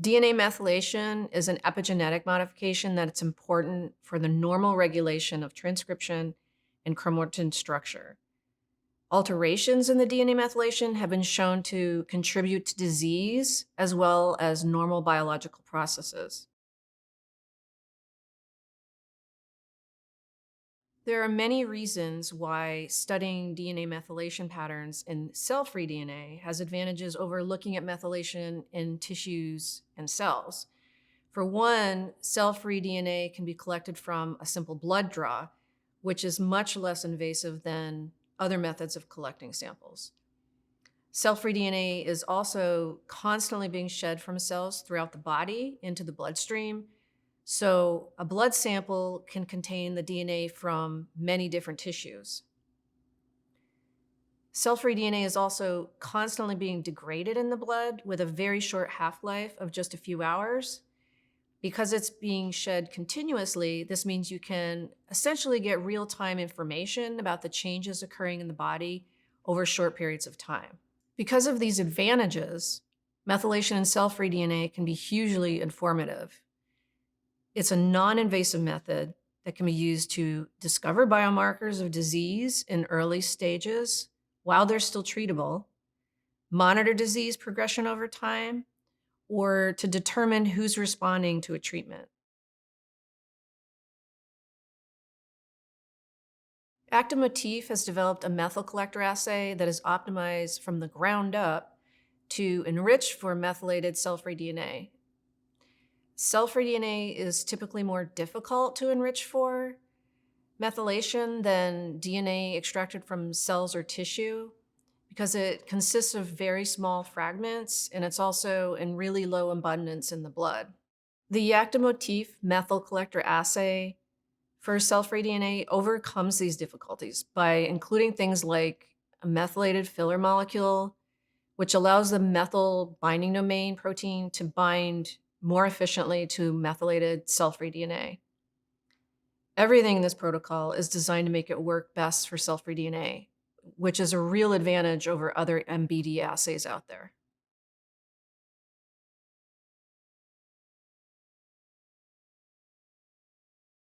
DNA methylation is an epigenetic modification that's important for the normal regulation of transcription and chromatin structure. Alterations in the DNA methylation have been shown to contribute to disease as well as normal biological processes. There are many reasons why studying DNA methylation patterns in cell-free DNA has advantages over looking at methylation in tissues and cells. For one, cell-free DNA can be collected from a simple blood draw, which is much less invasive than other methods of collecting samples. Cell-free DNA is also constantly being shed from cells throughout the body into the bloodstream. So a blood sample can contain the DNA from many different tissues. Cell-free DNA is also constantly being degraded in the blood with a very short half-life of just a few hours. Because it's being shed continuously, this means you can essentially get real-time information about the changes occurring in the body over short periods of time. Because of these advantages, methylation in cell-free DNA can be hugely informative. It's a non-invasive method that can be used to discover biomarkers of disease in early stages while they're still treatable, monitor disease progression over time, or to determine who's responding to a treatment. Active Motif has developed a MethylCollector assay that is optimized from the ground up to enrich for methylated cell-free DNA. Cell-free DNA is typically more difficult to enrich for methylation than DNA extracted from cells or tissue because it consists of very small fragments and it's also in really low abundance in the blood. The Motif MethylCollector assay for cell-free DNA overcomes these difficulties by including things like a methylated filler molecule, which allows the methyl binding domain protein to bind more efficiently to methylated cell-free DNA. Everything in this protocol is designed to make it work best for cell-free DNA, which is a real advantage over other MBD assays out there.